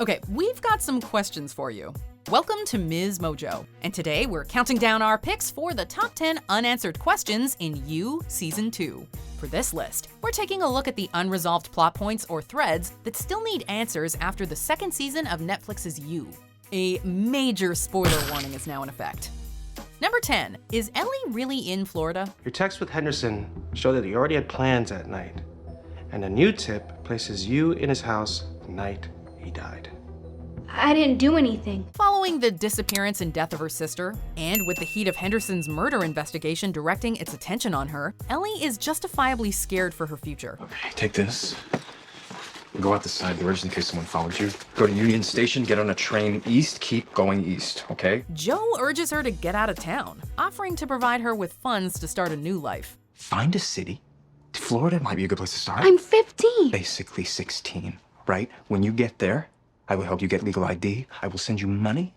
Okay, we've got some questions for you. Welcome to MsMojo, and today we're counting down our picks for the top 10 unanswered questions in You Season 2. For this list, we're taking a look at the unresolved plot points or threads that still need answers after the second season of Netflix's You. A major spoiler warning is now in effect. Number 10, is Ellie really in Florida? Your text with Henderson showed that he already had plans that night, and a new tip places you in his house the night he died. I didn't do anything. Following the disappearance and death of her sister, and with the heat of Henderson's murder investigation directing its attention on her, Ellie is justifiably scared for her future. Okay, take this. Go out the side doors in case someone follows you. Go to Union Station, get on a train east, keep going east, okay? Joe urges her to get out of town, offering to provide her with funds to start a new life. Find a city. Florida might be a good place to start. I'm 15. Basically 16, right? When you get there, I will help you get legal ID. I will send you money.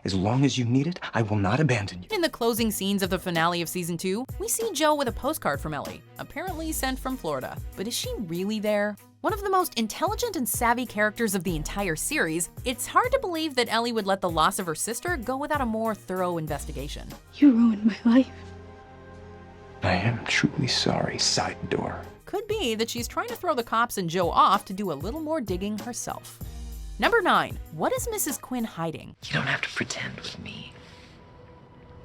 As long as you need it, I will not abandon you. In the closing scenes of the finale of Season 2, we see Joe with a postcard from Ellie, apparently sent from Florida. But is she really there? One of the most intelligent and savvy characters of the entire series, it's hard to believe that Ellie would let the loss of her sister go without a more thorough investigation. You ruined my life. I am truly sorry. Side door. Could be that she's trying to throw the cops and Joe off to do a little more digging herself. Number 9, what is Mrs. Quinn hiding? You don't have to pretend with me.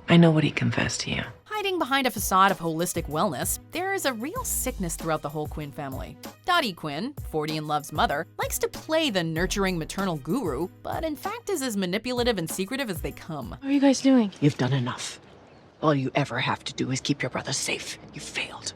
I know what he confessed to you. Hiding behind a facade of holistic wellness, there is a real sickness throughout the whole Quinn family. Dottie Quinn, 40 and Love's mother, likes to play the nurturing maternal guru, but in fact is as manipulative and secretive as they come. What are you guys doing? You've done enough. All you ever have to do is keep your brother safe. You failed.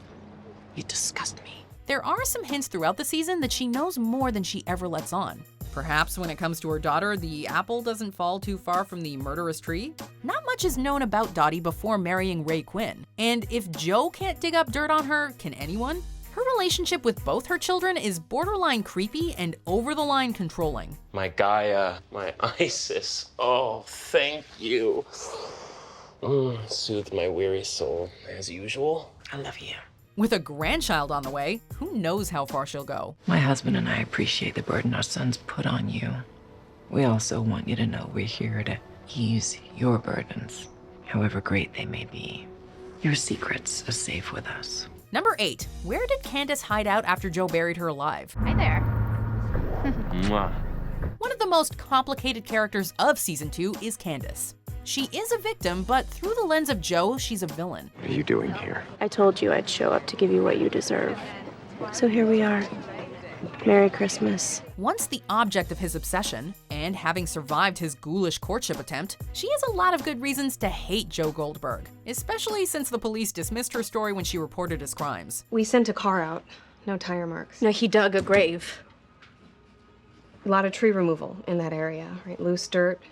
You disgust me. There are some hints throughout the season that she knows more than she ever lets on. Perhaps when it comes to her daughter, the apple doesn't fall too far from the murderous tree? Not much is known about Dottie before marrying Ray Quinn. And if Joe can't dig up dirt on her, can anyone? Her relationship with both her children is borderline creepy and over-the-line controlling. My Gaia, my Isis, oh, thank you. Soothed my weary soul, as usual. I love you. With a grandchild on the way, who knows how far she'll go? My husband and I appreciate the burden our sons put on you. We also want you to know we're here to ease your burdens, however great they may be. Your secrets are safe with us. Number 8, where did Candace hide out after Joe buried her alive? Hi there. Mwah. One of the most complicated characters of Season 2 is Candice. She is a victim, but through the lens of Joe, she's a villain. What are you doing here? I told you I'd show up to give you what you deserve. So here we are. Merry Christmas. Once the object of his obsession, and having survived his ghoulish courtship attempt, she has a lot of good reasons to hate Joe Goldberg, especially since the police dismissed her story when she reported his crimes. We sent a car out. No tire marks. No, he dug a grave. A lot of tree removal in that area, right? Loose dirt.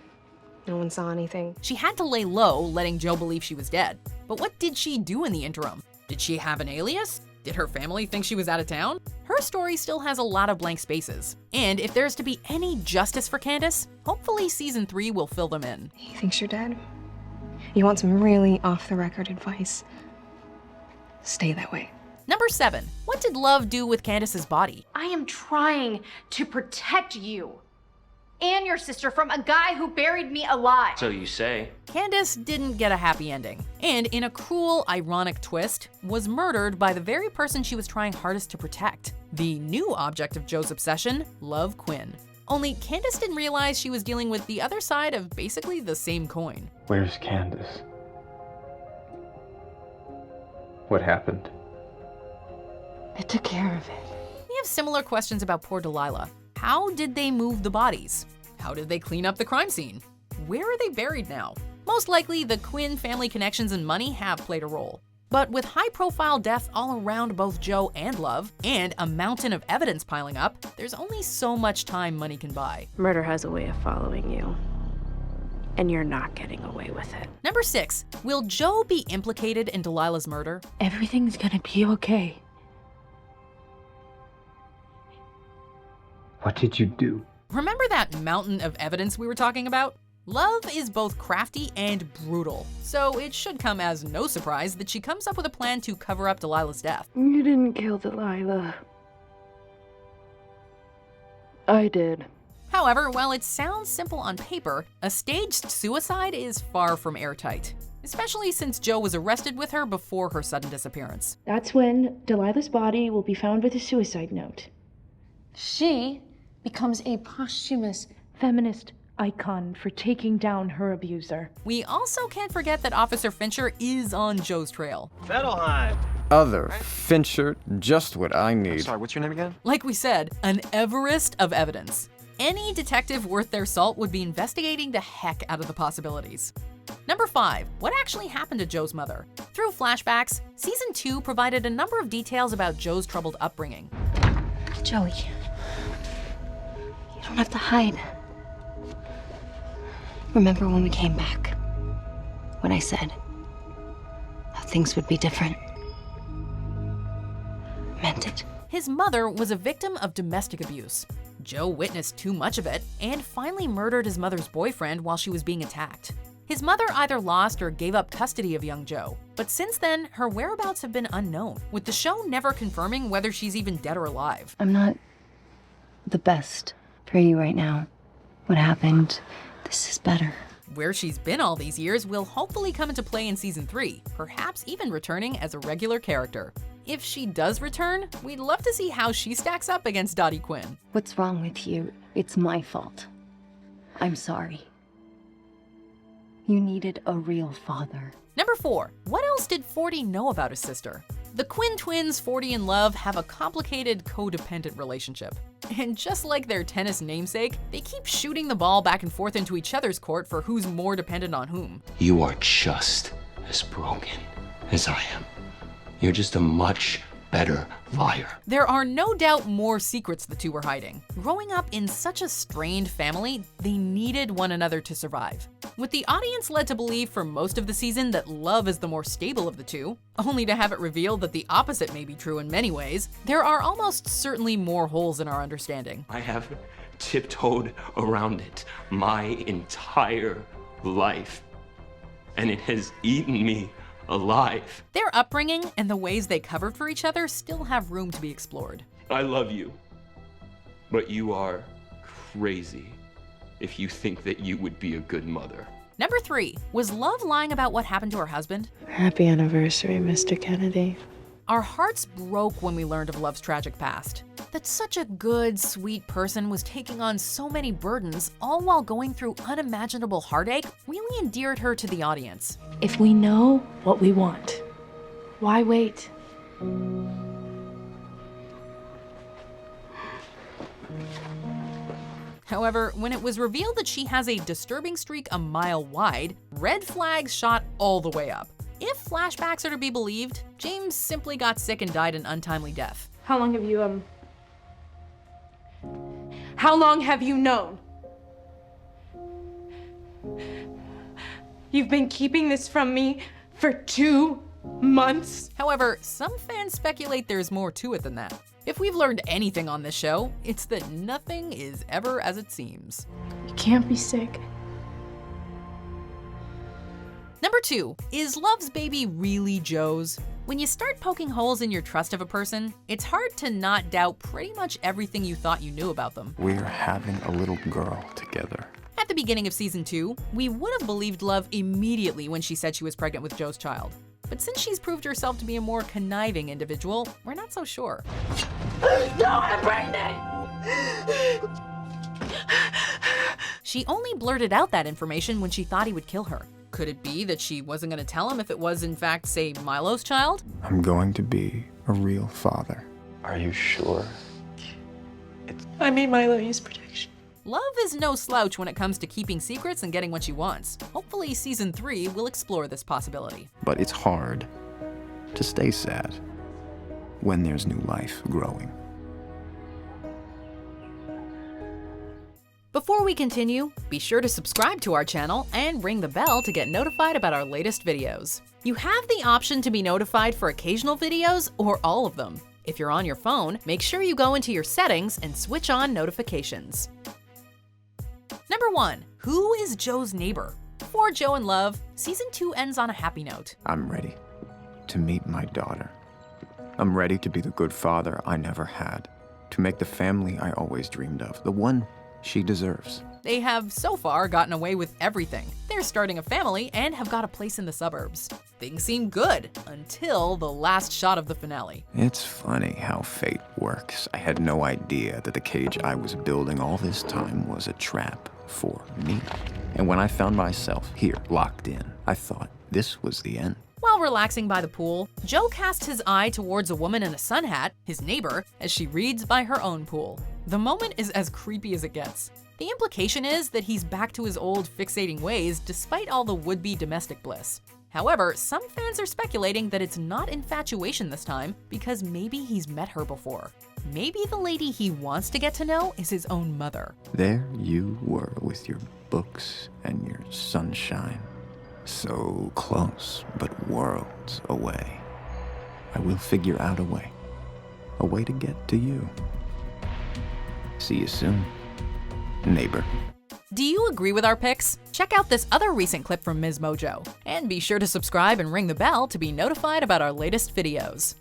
No one saw anything. She had to lay low, letting Joe believe she was dead. But what did she do in the interim? Did she have an alias? Did her family think she was out of town? Her story still has a lot of blank spaces. And if there's to be any justice for Candace, hopefully Season 3 will fill them in. He thinks you're dead. You want some really off-the-record advice? Stay that way. Number 7, what did Love do with Candace's body? I am trying to protect you and your sister from a guy who buried me alive. So you say. Candace didn't get a happy ending, and in a cruel, ironic twist, was murdered by the very person she was trying hardest to protect. The new object of Joe's obsession, Love Quinn. Only Candace didn't realize she was dealing with the other side of basically the same coin. Where's Candace? What happened? I took care of it. We have similar questions about poor Delilah. How did they move the bodies? How did they clean up the crime scene? Where are they buried now? Most likely, the Quinn family connections and money have played a role. But with high-profile deaths all around both Joe and Love, and a mountain of evidence piling up, there's only so much time money can buy. Murder has a way of following you. And you're not getting away with it. Number 6, will Joe be implicated in Delilah's murder? Everything's gonna be okay. What did you do? Remember that mountain of evidence we were talking about? Love is both crafty and brutal, so it should come as no surprise that she comes up with a plan to cover up Delilah's death. You didn't kill Delilah. I did. However, while it sounds simple on paper, a staged suicide is far from airtight, especially since Joe was arrested with her before her sudden disappearance. That's when Delilah's body will be found with a suicide note. She becomes a posthumous feminist icon for taking down her abuser. We also can't forget that Officer Fincher is on Joe's trail. Fettelheim! Other Fincher, just what I need. Sorry, what's your name again? Like we said, an Everest of evidence. Any detective worth their salt would be investigating the heck out of the possibilities. Number 5, what actually happened to Joe's mother? Through flashbacks, season 2 provided a number of details about Joe's troubled upbringing. Joey, you don't have to hide. Remember when we came back? When I said how things would be different? Meant it. His mother was a victim of domestic abuse. Joe witnessed too much of it and finally murdered his mother's boyfriend while she was being attacked. His mother either lost or gave up custody of young Joe, but since then, her whereabouts have been unknown, with the show never confirming whether she's even dead or alive. I'm not the best for you right now. What happened? This is better. Where she's been all these years will hopefully come into play in season 3, perhaps even returning as a regular character. If she does return, we'd love to see how she stacks up against Dottie Quinn. What's wrong with you? It's my fault. I'm sorry. You needed a real father. Number 4, what else did 40 know about his sister? The Quinn twins, 40 and Love, have a complicated codependent relationship. And just like their tennis namesake, they keep shooting the ball back and forth into each other's court for who's more dependent on whom. You are just as broken as I am. You're just a much better liar. There are no doubt more secrets the two were hiding. Growing up in such a strained family, they needed one another to survive. With the audience led to believe for most of the season that Love is the more stable of the two, only to have it revealed that the opposite may be true in many ways, there are almost certainly more holes in our understanding. I have tiptoed around it my entire life, and it has eaten me alive. Their upbringing and the ways they covered for each other still have room to be explored. I love you, but you are crazy if you think that you would be a good mother. Number 3, was Love lying about what happened to her husband? Happy anniversary, Mr. Kennedy. Our hearts broke when we learned of Love's tragic past. That such a good, sweet person was taking on so many burdens, all while going through unimaginable heartache, really endeared her to the audience. If we know what we want, why wait? However, when it was revealed that she has a disturbing streak a mile wide, red flags shot all the way up. If flashbacks are to be believed, James simply got sick and died an untimely death. How long have you known? You've been keeping this from me for 2 months? However, some fans speculate there's more to it than that. If we've learned anything on this show, it's that nothing is ever as it seems. You can't be sick. Number 2, is Love's baby really Joe's? When you start poking holes in your trust of a person, it's hard to not doubt pretty much everything you thought you knew about them. We're having a little girl together. At the beginning of season 2, we would have believed Love immediately when she said she was pregnant with Joe's child. But since she's proved herself to be a more conniving individual, we're not so sure. No, I'm pregnant! She only blurted out that information when she thought he would kill her. Could it be that she wasn't going to tell him if it was in fact, say, Milo's child? I'm going to be a real father. Are you sure? I made Milo use protection. Love is no slouch when it comes to keeping secrets and getting what she wants. Hopefully season 3 will explore this possibility. But it's hard to stay sad when there's new life growing. Before we continue, be sure to subscribe to our channel and ring the bell to get notified about our latest videos. You have the option to be notified for occasional videos or all of them. If you're on your phone, make sure you go into your settings and switch on notifications. Number 1, who is Joe's neighbor? For Joe and Love, season 2 ends on a happy note. I'm ready to meet my daughter. I'm ready to be the good father I never had, to make the family I always dreamed of, the one she deserves. They have so far gotten away with everything. They're starting a family and have got a place in the suburbs. Things seem good until the last shot of the finale. It's funny how fate works. I had no idea that the cage I was building all this time was a trap for me. And when I found myself here, locked in, I thought this was the end. While relaxing by the pool, Joe casts his eye towards a woman in a sun hat, his neighbor, as she reads by her own pool. The moment is as creepy as it gets. The implication is that he's back to his old fixating ways despite all the would-be domestic bliss. However, some fans are speculating that it's not infatuation this time because maybe he's met her before. Maybe the lady he wants to get to know is his own mother. There you were with your books and your sunshine. So close, but worlds away. I will figure out a way to get to you. See you soon, neighbor. Do you agree with our picks? Check out this other recent clip from MsMojo. And be sure to subscribe and ring the bell to be notified about our latest videos.